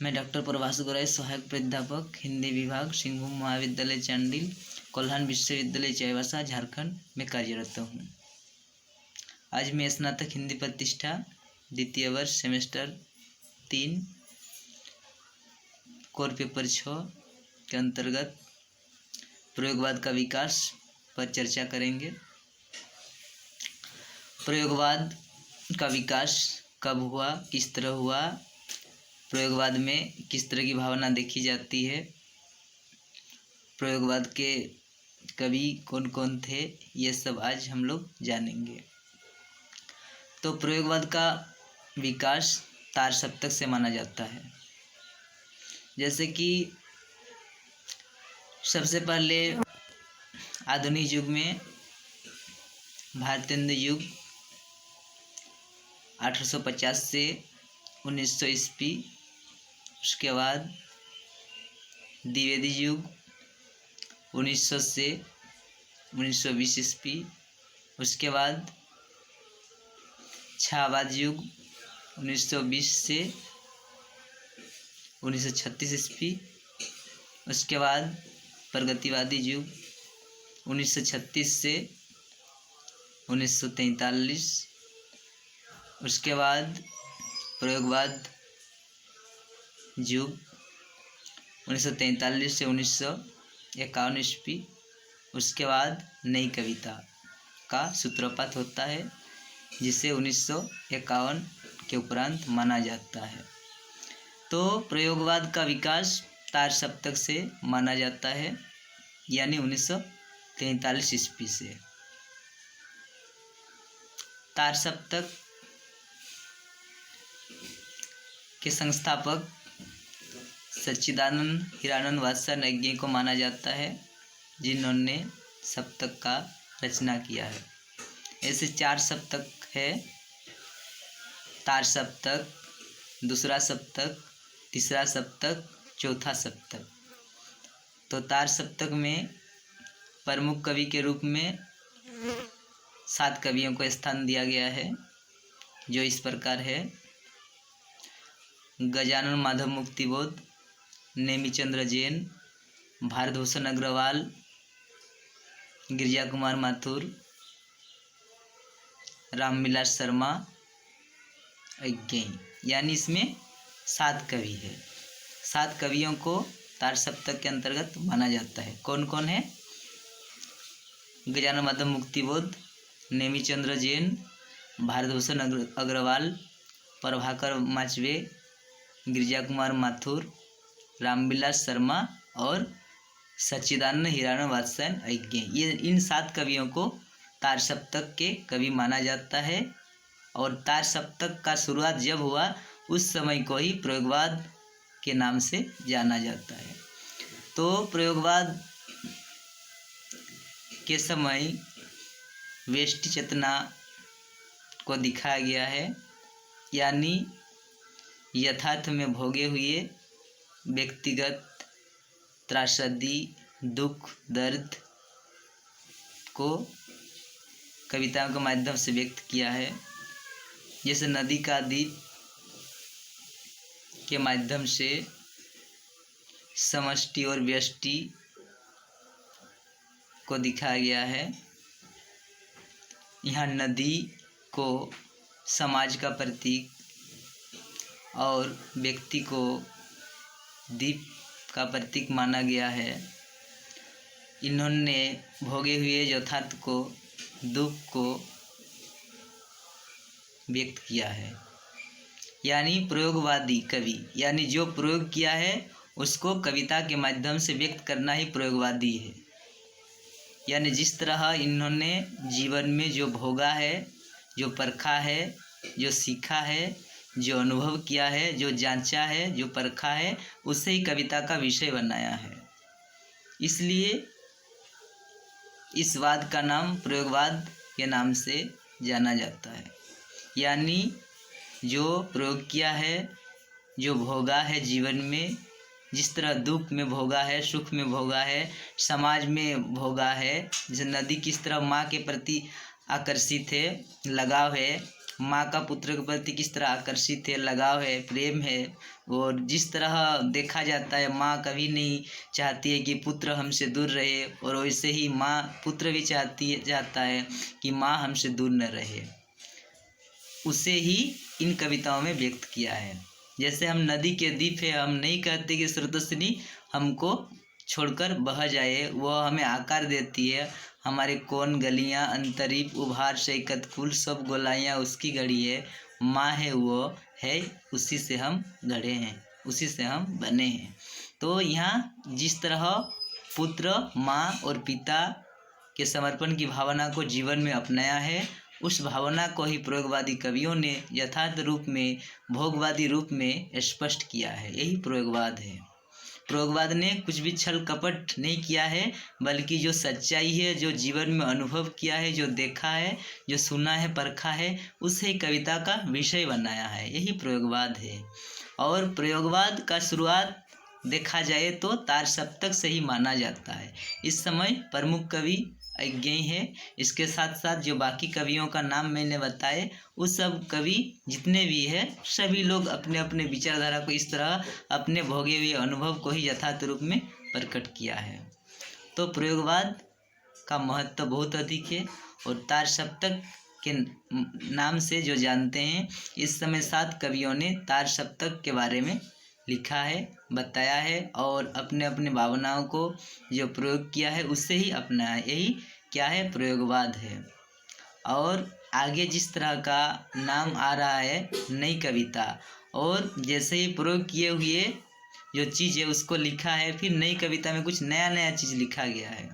मैं डॉक्टर प्रभास गोराई, सहायक प्राध्यापक हिंदी विभाग, सिंहभूम महाविद्यालय चांडिल, कोल्हान विश्वविद्यालय चाईबासा, झारखंड में कार्यरत हूँ। आज मैं स्नातक हिंदी प्रतिष्ठा द्वितीय वर्ष सेमेस्टर 3 कोर पेपर 6 के अंतर्गत प्रयोगवाद का विकास पर चर्चा करेंगे। प्रयोगवाद का विकास कब हुआ, किस तरह हुआ, प्रयोगवाद में किस तरह की भावना देखी जाती है, प्रयोगवाद के कवि कौन कौन थे, ये सब आज हम लोग जानेंगे। तो प्रयोगवाद का विकास तार सप्तक से माना जाता है। जैसे कि सबसे पहले आधुनिक युग में भारतेंदु युग 1850 से 1900 ईस्वी, उसके बाद द्विवेदी युग 1900 से 1920 ईस्वी, उसके बाद छायावाद युग 1920 से 1936 ईस्वी, उसके बाद प्रगतिवादी युग 1936 से 1943, उसके बाद प्रयोगवाद युग 1943 से 1951 ईस्वी, उसके बाद नई कविता का सूत्रपात होता है जिसे 1951 के उपरांत माना जाता है। तो प्रयोगवाद का विकास तार सप्तक से माना जाता है, यानी 1943 ईस्वी से। तार सप्तक के संस्थापक सच्चिदानंद हीरानंद वात्स्यायन को माना जाता है, जिन्होंने सप्तक का रचना किया है। ऐसे 4 सप्तक है: तार सप्तक, दूसरा सप्तक, तीसरा सप्तक, चौथा सप्तक। तो तार सप्तक में प्रमुख कवि के रूप में 7 कवियों को स्थान दिया गया है, जो इस प्रकार है: गजानन माधव मुक्तिबोध, नेमिचंद्र जैन, भारतभूषण अग्रवाल, गिरिजा कुमार माथुर, रामविलास शर्मा, अज्ञेय। यानी इसमें 7 कवि है। 7 कवियों को तार सप्तक के अंतर्गत माना जाता है। कौन कौन है? गजानन माधव मुक्तिबोध, नेमिचंद्र जैन, भारतभूषण अग्रवाल, प्रभाकर माचवे, गिरिजा कुमार माथुर, रामविलास शर्मा और सच्चिदानंद हीरानंद वात्स्यायन अज्ञेय। ये इन 7 कवियों को तार सप्तक के कवि माना जाता है। और तार सप्तक का शुरुआत जब हुआ उस समय को ही प्रयोगवाद के नाम से जाना जाता है। तो प्रयोगवाद के समय व्यष्टि चेतना को दिखाया गया है, यानी यथार्थ में भोगे हुए व्यक्तिगत त्रासदी, दुख, दर्द को कविताओं के माध्यम से व्यक्त किया है। जैसे नदी का दीप के माध्यम से समष्टि और व्यष्टि को दिखाया गया है। यहाँ नदी को समाज का प्रतीक और व्यक्ति को दीप का प्रतीक माना गया है। इन्होंने भोगे हुए यथार्थ को, दुख को व्यक्त किया है। यानी प्रयोगवादी कवि, यानी जो प्रयोग किया है उसको कविता के माध्यम से व्यक्त करना ही प्रयोगवादी है। यानी जिस तरह इन्होंने जीवन में जो भोगा है, जो परखा है, जो सीखा है, जो अनुभव किया है, जो जांचा है, जो परखा है, उसे ही कविता का विषय बनाया है। इसलिए इस वाद का नाम प्रयोगवाद के नाम से जाना जाता है। यानी जो प्रयोग किया है, जो भोगा है जीवन में, जिस तरह दुख में भोगा है, सुख में भोगा है, समाज में भोगा है। जैसे नदी किस तरह माँ के प्रति आकर्षित है, लगाव है, माँ का पुत्र के प्रति किस तरह आकर्षित है, लगाव है, प्रेम है। और जिस तरह देखा जाता है माँ कभी नहीं चाहती है कि पुत्र हमसे दूर रहे, और वैसे ही माँ पुत्र भी चाहता है कि माँ हमसे दूर न रहे। उसे ही इन कविताओं में व्यक्त किया है। जैसे हम नदी के दीप है, हम नहीं कहते कि स्रोतस्विनी हमको छोड़कर बह जाए, वह हमें आकार देती है। हमारे कौन गलियां अंतरीप उभार से कतकुल सब गोलाइयाँ उसकी गढ़ी है। माँ है वो है, उसी से हम गढ़े हैं, उसी से हम बने हैं। तो यहाँ जिस तरह पुत्र, माँ और पिता के समर्पण की भावना को जीवन में अपनाया है, उस भावना को ही प्रयोगवादी कवियों ने यथार्थ रूप में, भोगवादी रूप में स्पष्ट किया है। यही प्रयोगवाद है। प्रयोगवाद ने कुछ भी छल कपट नहीं किया है, बल्कि जो सच्चाई है, जो जीवन में अनुभव किया है, जो देखा है, जो सुना है, परखा है, उसे कविता का विषय बनाया है। यही प्रयोगवाद है। और प्रयोगवाद का शुरुआत देखा जाए तो तार सप्तक से ही माना जाता है। इस समय प्रमुख कवि अज्ञेय है। इसके साथ साथ जो बाकी कवियों का नाम मैंने बताए, उस सब कवि जितने भी हैं, सभी लोग अपने अपने विचारधारा को इस तरह अपने भोगे हुए अनुभव को ही यथार्थ रूप में प्रकट किया है। तो प्रयोगवाद का महत्व बहुत अधिक है। और तार सप्तक के नाम से जो जानते हैं, इस समय 7 कवियों ने तार सप्तक के बारे में लिखा है, बताया है, और अपने अपने भावनाओं को जो प्रयोग किया है उससे ही अपनाया है। यही क्या है? प्रयोगवाद है। और आगे जिस तरह का नाम आ रहा है नई कविता, और जैसे ही प्रयोग किए हुए जो चीज़ है उसको लिखा है, फिर नई कविता में कुछ नया नया चीज़ लिखा गया है।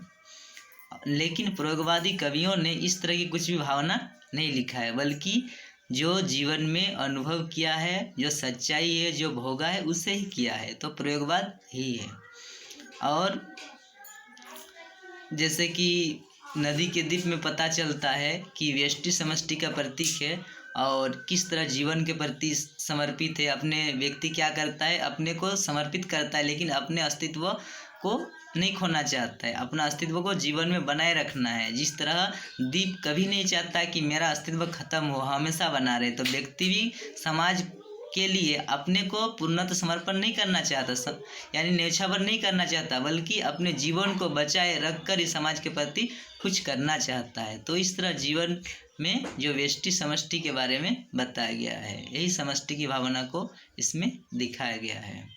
लेकिन प्रयोगवादी कवियों ने इस तरह की कुछ भी भावना नहीं लिखा है, बल्कि जो जीवन में अनुभव किया है, जो सच्चाई है, जो भोगा है, उसे ही किया है। तो प्रयोगवाद ही है। और जैसे कि नदी के दीप में पता चलता है कि व्यष्टि समष्टि का प्रतीक है, और किस तरह जीवन के प्रति समर्पित है। अपने व्यक्ति क्या करता है? अपने को समर्पित करता है, लेकिन अपने अस्तित्व को नहीं खोना चाहता है, अपना अस्तित्व को जीवन में बनाए रखना है। जिस तरह दीप कभी नहीं चाहता कि मेरा अस्तित्व खत्म हो, हमेशा बना रहे, तो व्यक्ति भी समाज के लिए अपने को पूर्णतः समर्पण नहीं करना चाहता, यानी न्यौछावर नहीं करना चाहता, बल्कि अपने जीवन को बचाए रखकर इस समाज के प्रति कुछ करना चाहता है। तो इस तरह जीवन में जो व्यष्टि समष्टि के बारे में बताया गया है, यही समष्टि की भावना को इसमें दिखाया गया है।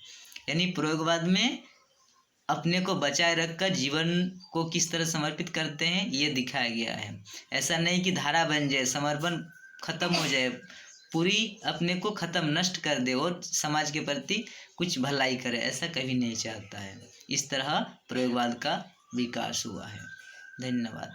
यानी प्रयोगवाद में अपने को बचाए रखकर जीवन को किस तरह समर्पित करते हैं, ये दिखाया गया है। ऐसा नहीं कि धारा बन जाए, समर्पण खत्म हो जाए, पूरी अपने को खत्म नष्ट कर दे और समाज के प्रति कुछ भलाई करे, ऐसा कभी नहीं चाहता है। इस तरह प्रयोगवाद का विकास हुआ है। धन्यवाद।